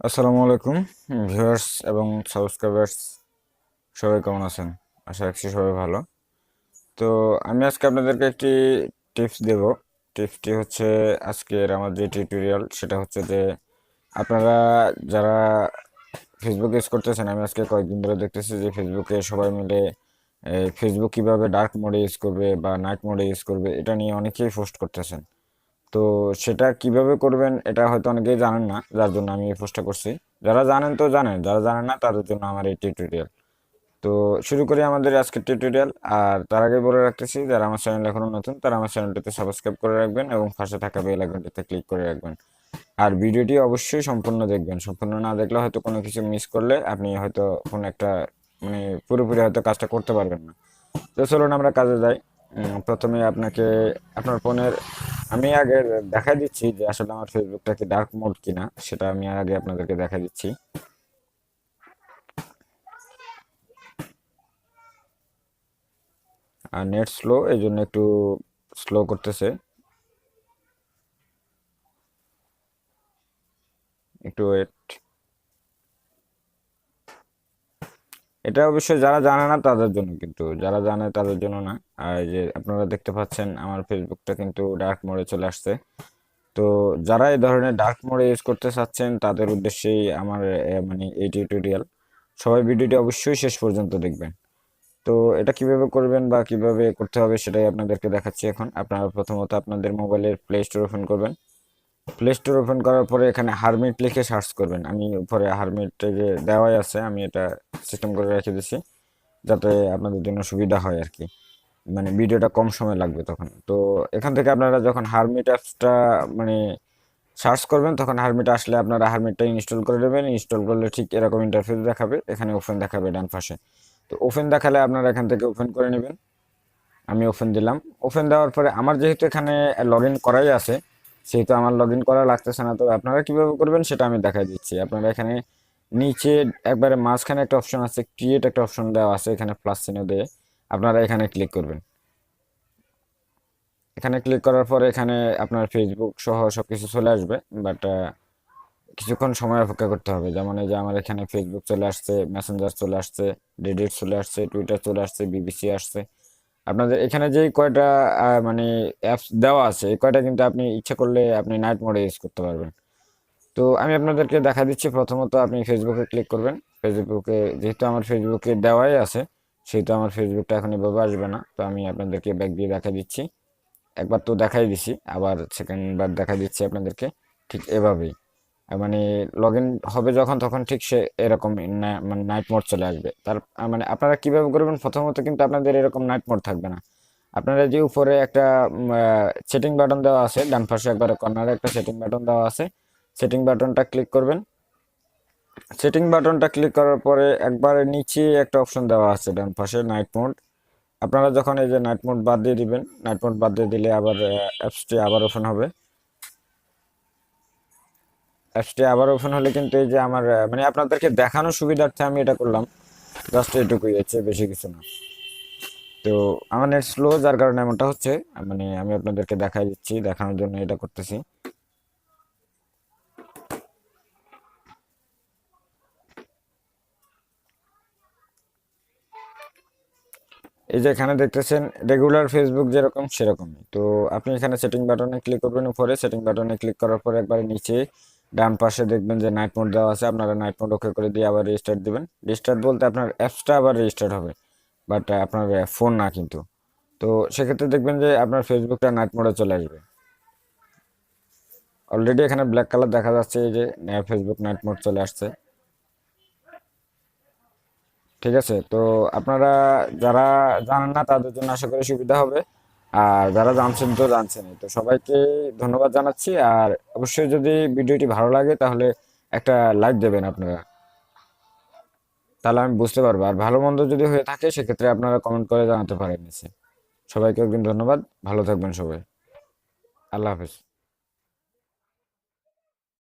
আসসালামু আলাইকুম ভিউয়ার্স এবং সাবস্ক্রাইবার্স, সবাই কেমন আছেন? আশা রাখছি সবাই ভালো। তো আমি আজকে আপনাদেরকে একটি টিপস দেব। টিপসটি হচ্ছে আজকের আমার যে টিউটোরিয়াল, সেটা হচ্ছে যে আপনারা যারা ফেসবুক ইউজ করতেছেন, আমি আজকে কয়েকদিন ধরে দেখতেছি যে ফেসবুকে সবাই মিলে ফেসবুক কিভাবে ডার্ক মোডে ইউজ করবে বা নাইট মোডে ইউজ করবে এটা নিয়ে অনেকেই পোস্ট করতেছেন। তো সেটা কিভাবে করবেন এটা হয়তো অনেকেই জানেন না, যার জন্য আমি এই পোস্টটা করছি। যারা জানেন তো জানেন, যারা জানেন না তাদের জন্য আমার এই টিউটোরিয়াল। তো শুরু করি আমাদের আজকের টিউটোরিয়াল। আর তার আগে বলে রাখতেছি, যারা আমার চ্যানেল এখনো নতুন তারা আমার চ্যানেলটিতে সাবস্ক্রাইব করে রাখবেন এবং পাশে থাকা বেল আইকনটিতে ক্লিক করে রাখবেন। আর ভিডিওটি অবশ্যই সম্পূর্ণ দেখবেন। সম্পূর্ণ না দেখলে হয়তো কোনো কিছু মিস করলে আপনি হয়তো কোনো একটা মানে পুরোপুরি হয়তো কাজটা করতে পারবেন না। তো চলুন আমরা কাজে যাই। প্রথমে আপনাকে আপনার ফোনের আমি আগে দেখাই দিচ্ছি যে আসলে আমার ফেসবুকটা কি ডার্ক মোড কিনা, সেটা আমি আগে আপনাদেরকে দেখা দিচ্ছি। আর নেট স্লো, এই জন্য একটু স্লো করতেছে, একটু ওয়েট। এটা অবশ্যই যারা জানে না তাদের জন্য, কিন্তু যারা জানে তাদের জন্য না। আর এই যে আপনারা দেখতে পাচ্ছেন আমার ফেসবুকটা কিন্তু ডার্ক মোডে চলে আসছে। তো যারা এই ধরনের ডার্ক মোডে ইউজ করতে চাচ্ছেন তাদের উদ্দেশ্যেই আমার মানে এই টিউটোরিয়াল। সবাই ভিডিওটি অবশ্যই শেষ পর্যন্ত দেখবেন। তো এটা কিভাবে করবেন বা কিভাবে করতে হবে সেটাই আপনাদেরকে দেখাচ্ছি এখন। আপনারা প্রথমত আপনাদের মোবাইলের প্লে স্টোর ওপেন করবেন। প্লে স্টোর ওপেন করার পরে এখানে হারমিট লিখে সার্চ করবেন। আমি উপরে হারমিট যে দেওয়াই আছে, আমি এটা সিস্টেম করে রেখে দিচ্ছি যাতে আপনাদের জন্য সুবিধা হয় আর কি। মানে ভিডিওটা কম সময় লাগবে তখন। তো এখান থেকে আপনারা যখন হারমিট অ্যাপসটা মানে সার্চ করবেন, তখন হারমিট আসলে আপনারা হারমিটটা ইনস্টল করে নেবেন। ইনস্টল করলে ঠিক এরকম ইন্টারফেস দেখাবে, এখানে ওপেন দেখাবে ডান পাশে। তো ওপেন দেখালে আপনারা এখান থেকে ওপেন করে নেবেন। আমি ওপেন দিলাম। ওপেন দেওয়ার পরে আমার যেহেতু এখানে লগ ইন করাই আছে, সেহেতু আমার লগ ইন করা লাগতেছে না। তো আপনারা কিভাবে করবেন সেটা আমি দেখাই দিচ্ছি। আপনারা এখানে নিচে একবারে মাঝখানে একটা অপশন আছে, ক্রিয়েট একটা অপশন দেওয়া আছে, এখানে প্লাস চিহ্ন দিয়ে আপনারা এখানে ক্লিক করবেন। এখানে ক্লিক করার পরে এখানে আপনার ফেসবুক সহ সবকিছু চলে আসবে, বাট কিছুক্ষণ সময় অপেক্ষা করতে হবে। যেমন এই যে আমার এখানে ফেসবুক চলে আসছে, মেসেঞ্জার চলে আসছে, রেডিট চলে আসছে, টুইটার চলে আসছে, বিবিসি আসছে। আপনাদের এখানে যে কয়টা মানে অ্যাপস দেওয়া আছে, এই কয়টা কিন্তু আপনি ইচ্ছা করলে আপনি নাইট মোডে ইউজ করতে পারবেন। তো আমি আপনাদেরকে দেখা দিচ্ছি। প্রথমত আপনি ফেসবুকে ক্লিক করবেন। ফেসবুকে যেহেতু আমার ফেসবুকে দেওয়াই আছে, সেহেতু আমার ফেসবুকটা এখন এভাবে আসবে না। তো আমি আপনাদেরকে ব্যাক দিয়ে দেখা দিচ্ছি। একবার তো দেখাই দিছি, আবার সেকেন্ড বার দেখা দিচ্ছি আপনাদেরকে ঠিক এভাবেই। মানে লগ ইন হবে যখন, তখন ঠিক সে এরকম মানে নাইট মোড চলে আসবে। তার মানে আপনারা কিভাবে করবেন, প্রথমত কিন্তু আপনাদের এরকম নাইট মোড থাকবে না। আপনারা যে উপরে একটা সেটিং বাটন দেওয়া আছে, ডান পাশে একবারে কর্নারে একটা সেটিং বাটন দেওয়া আছে, সেটিং বাটনটা ক্লিক করবেন। সেটিং বাটনটা ক্লিক করার পরে একবারে নিচে একটা অপশন দেওয়া আছে ডান পাশে, নাইট মোড। আপনারা যখন এই যে নাইট মোড বাদ দিয়ে দিবেন, নাইট মোড বাদ দিয়ে দিলে আবার অ্যাপসটি আবার ওপেন হবে। অ্যাপসটি আবার ওপেন হলে কিন্তু এই যে আমার মানে আপনাদেরকে দেখানোর সুবিধার্থে আমি এটা করলাম, জাস্ট এটুকুই, হচ্ছে বেশি কিছু না। তো আমার নেট স্লো, যার কারণে এমনটা হচ্ছে। মানে আমি আপনাদেরকে দেখাই দিচ্ছি, দেখানোর জন্য এটা করতেছি। এই যে এখানে দেখতেছেন রেগুলার ফেসবুক যেরকম সেরকমই। তো আপনি এখানে সেটিং বাটনে ক্লিক করবেন, উপরে সেটিং বাটনে ক্লিক করার পরে একবারে নিচে ডান পাশে দেখবেন যে নাইট মোড দেওয়া আছে। আপনারা নাইট মোড ওকে করে দিয়ে আবার রিস্টার্ট দিবেন। রিস্টার্ট বলতে আপনার অ্যাপসটা আবার রিস্টার্ট হবে, বাট আপনার ফোন না কিন্তু। তো সেক্ষেত্রে দেখবেন যে আপনার ফেসবুকটা নাইট মোডে চলে আসবে। অলরেডি এখানে ব্ল্যাক কালার দেখা যাচ্ছে, এই যে ফেসবুক নাইট মোড চলে আসছে। ঠিক আছে। তো আপনারা যারা জানেন না তাদের জন্য আশা করি সুবিধা হবে। আর যারা জানছেন তো জানছেনই। তো সবাইকে ধন্যবাদ জানাচ্ছি। আর অবশ্যই যদি ভিডিওটি ভালো লাগে তাহলে একটা লাইক দেবেন আপনারা, তাহলে আমি বুঝতে পারবো। আর ভালো মন্দ যদি হয়ে থাকে সেক্ষেত্রে আপনারা কমেন্ট করে জানাতে পারেন নিচে। সবাইকে একদিন ধন্যবাদ, ভালো থাকবেন সবাই। আল্লাহ হাফেজ।